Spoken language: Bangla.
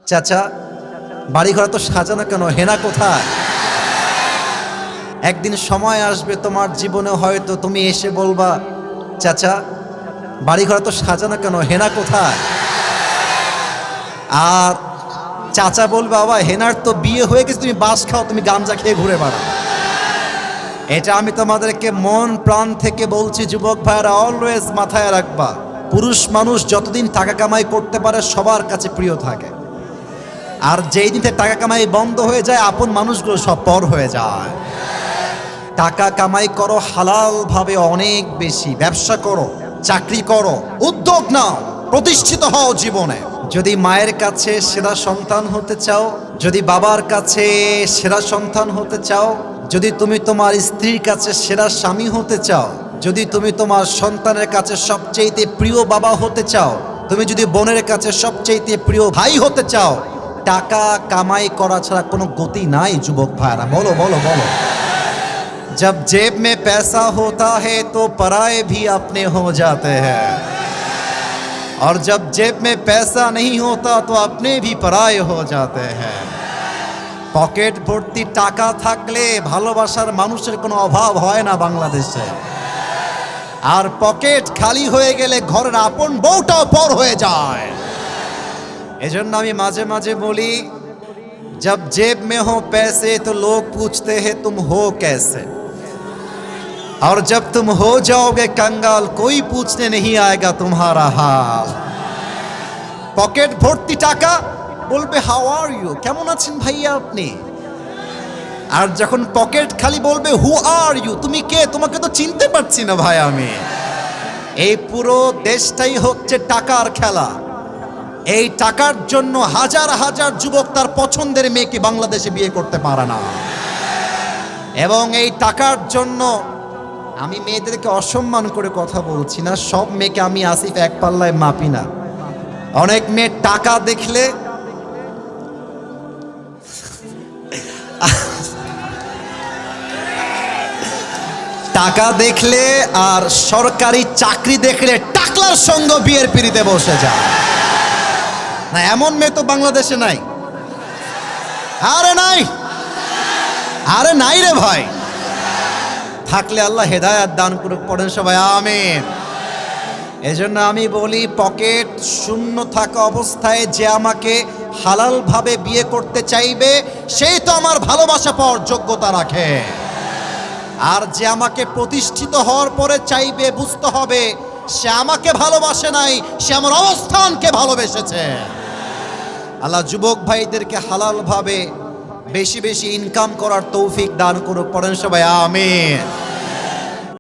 চাচা বাড়িঘর তো সাজানো কেন, হেনা কোথায়? একদিন সময় আসবে তোমার জীবনে, হয়তো তুমি এসে বলবা, চাচা বাড়িঘর তো সাজানো কেন, হেনা কোথায়? আর চাচা বলবে, বাবা হেনার তো বিয়ে হয়ে গেছে, তুমি বাস খাও, তুমি গাঞ্জা খেয়ে ঘুরে বেড়াও। এটা আমি তোমাদেরকে মন প্রাণ থেকে বলছি, যুবক ভাইরা অলওয়েজ মাথায় রাখবা, পুরুষ মানুষ যতদিন টাকা কামাই করতে পারে সবার কাছে প্রিয় থাকে, আর যেই দিন থেকে টাকা কামাই বন্ধ হয়ে যায় আপন মানুষগুলো সব পর হয়ে যায়। টাকা কামাই করো হালাল ভাবে, অনেক বেশি ব্যবসা করো, চাকরি করো, উদ্যোগ নাও, প্রতিষ্ঠিত হও জীবনে। যদি মায়ের কাছে সেরা সন্তান হতে চাও, যদি বাবার কাছে সেরা সন্তান হতে চাও, যদি তুমি তোমার স্ত্রীর কাছে সেরা স্বামী হতে চাও, যদি তুমি তোমার সন্তানের কাছে সবচেয়ে প্রিয় বাবা হতে চাও, তুমি যদি বোনের কাছে সবচেয়ে প্রিয় ভাই হতে চাও, টাকা কামাই করা ছাড়া কোনো গতি নাই যুবক ভাইরা। বলো বলো বলো। जब जेब में पैसा होता है तो पराये भी अपने हो जाते हैं, और जब जेब में पैसा नहीं होता तो अपने भी पराये हो जाते हैं। পকেট ভর্তি টাকা থাকলে ভালোবাসার মানুষের কোনো অভাব হয় না বাংলাদেশে, আর পকেট খালি হয়ে গেলে ঘরের আপন বউটাও পর হয়ে যায়। এজন্য আমি মাঝে মাঝে বলি, जब जेब में हो पैसे तो लोग पूछते हैं तुम हो कैसे, और जब तुम हो जाओगे कंगाल कोई पूछने नहीं आएगा तुम्हारा हाल। পকেট ভর্তি টাকা, বলবে হাউ আর ইউ, কেমন আছেন ভাইয়া আপনি, আর যখন পকেট খালি বলবে হু আর ইউ, তুমি কে, তোমাকে তো চিনতে পারছি না ভাই আমি। এই পুরো দেশটাই হচ্ছে টাকার খেলা। এই টাকার জন্য হাজার হাজার যুবক তার পছন্দের মেয়েকে বাংলাদেশে বিয়ে করতে পারে না, এবং এই টাকার জন্য আমি মেয়েদেরকে অসম্মান করে কথা বলছি না, সব মেয়েকে আমি আসিফ এক পাল্লায় মাপি না। অনেক মেয়ে টাকা দেখলে টাকা দেখলে আর সরকারি চাকরি দেখলে টাকলার সঙ্গ বিয়ের পিড়িতে বসে যায় না, এমন মেয়ে তো বাংলাদেশে নাই। আরে নাই, আরে নাই রে ভাই, থাকলে আল্লাহ হেদায়েত দান করুক, পড়েন সবাই আমিন। এজন্য আমি বলি, পকেট শূন্য থাকা অবস্থায় যে আমাকে হালাল ভাবে বিয়ে করতে চাইবে সেই তো আমার ভালোবাসা পাওয়ার যোগ্যতা রাখে, আর যে আমাকে প্রতিষ্ঠিত হওয়ার পরে চাইবে, বুঝতে হবে সে আমাকে ভালোবাসে নাই, সে আমার অবস্থানকে ভালোবেসেছে। আল্লাহ যুবক ভাইদেরকে হালাল ভাবে বেশি বেশি ইনকাম করার তৌফিক দান করুক, পড়েন সবাই আমিন।